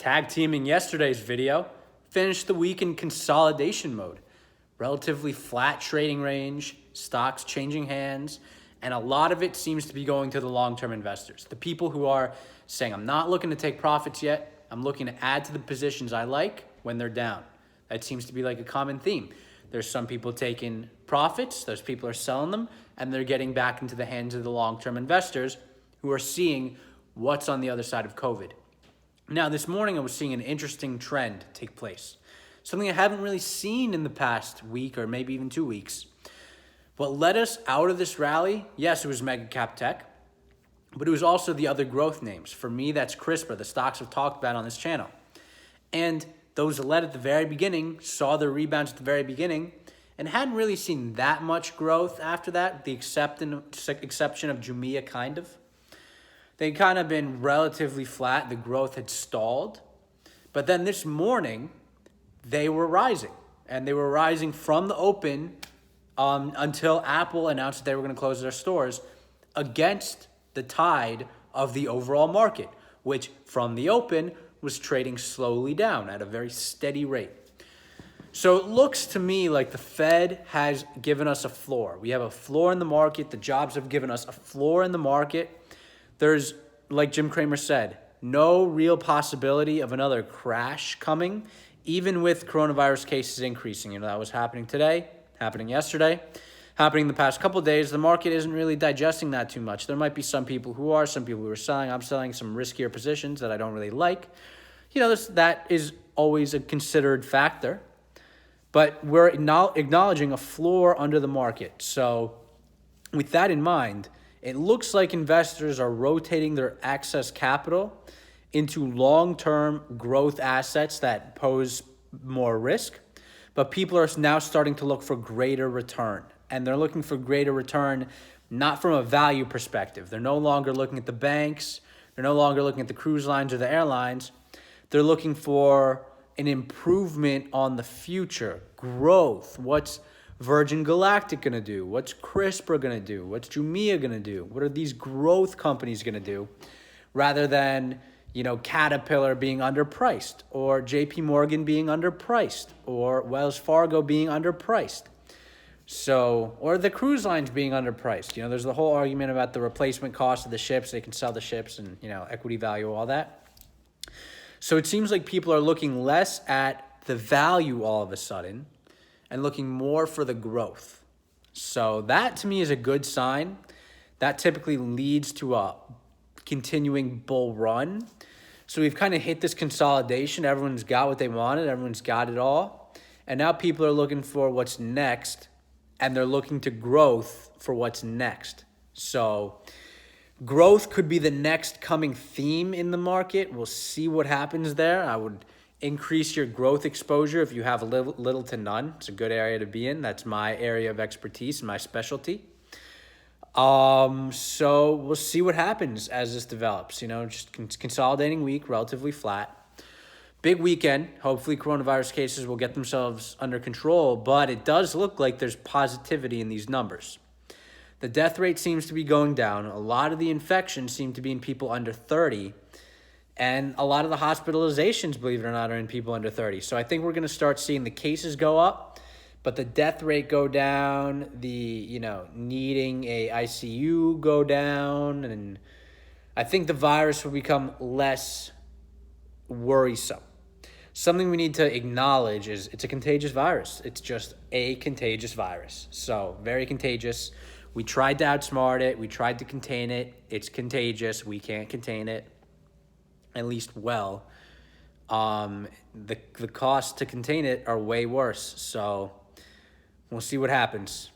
Tag teaming yesterday's video, finished the week in consolidation mode. Relatively flat trading range, stocks changing hands, and a lot of it seems to be going to the long-term investors. The people who are saying, I'm not looking to take profits yet, I'm looking to add to the positions I like when they're down. That seems to be like a common theme. There's some people taking profits, those people are selling them, and they're getting back into the hands of the long-term investors who are seeing what's on the other side of COVID. Now, this morning I was seeing an interesting trend take place. Something I haven't really seen in the past week or maybe even 2 weeks. What led us out of this rally, yes, it was mega cap tech, but it was also the other growth names. For me, that's CRISPR, the stocks I've talked about on this channel. And those that led at the very beginning saw their rebounds at the very beginning and hadn't really seen that much growth after that, with the exception of Jumia, kind of. They'd kind of been relatively flat. The growth had stalled. But then this morning, they were rising. And they were rising from the open until Apple announced that they were going to close their stores against the tide of the overall market, which from the open was trading slowly down at a very steady rate. So it looks to me like the Fed has given us a floor. We have a floor in the market. The jobs have given us a floor in the market. There's, like Jim Cramer said, no real possibility of another crash coming, even with coronavirus cases increasing. That was happening today, happening yesterday, happening the past couple of days. The market isn't really digesting that too much. There might be some people who are selling. I'm selling some riskier positions that I don't really like. That is always a considered factor. But we're acknowledging a floor under the market. So with that in mind, it looks like investors are rotating their excess capital into long-term growth assets that pose more risk, but people are now starting to look for greater return. And they're looking for greater return not from a value perspective. They're no longer looking at the banks. They're no longer looking at the cruise lines or the airlines. They're looking for an improvement on the future, growth. What's Virgin Galactic going to do? What's CRISPR going to do? What's Jumia going to do? What are these growth companies going to do? Rather than, Caterpillar being underpriced, or JP Morgan being underpriced, or Wells Fargo being underpriced. Or the cruise lines being underpriced. There's the whole argument about the replacement cost of the ships. They can sell the ships and, equity value, all that. So it seems like people are looking less at the value all of a sudden and looking more for the growth. So that to me is a good sign. That typically leads to a continuing bull run. So we've kind of hit this consolidation. Everyone's got what they wanted. Everyone's got it all. And now people are looking for what's next, and they're looking to growth for what's next. So growth could be the next coming theme in the market. We'll see what happens there. I would increase your growth exposure if you have little to none. It's a good area to be in. That's my area of expertise and my specialty. So we'll see what happens as this develops. Just consolidating week, relatively flat. Big weekend. Hopefully coronavirus cases will get themselves under control, but it does look like there's positivity in these numbers. The death rate seems to be going down. A lot of the infections seem to be in people under 30. And a lot of the hospitalizations, believe it or not, are in people under 30. So I think we're going to start seeing the cases go up, but the death rate go down, the, needing a ICU go down. And I think the virus will become less worrisome. Something we need to acknowledge is it's a contagious virus. It's just a contagious virus. So very contagious. We tried to outsmart it. We tried to contain it. It's contagious. We can't contain it. At least well. The costs to contain it are way worse. So we'll see what happens.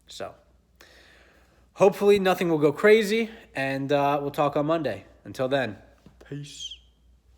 So hopefully nothing will go crazy, and we'll talk on Monday. Until then, peace.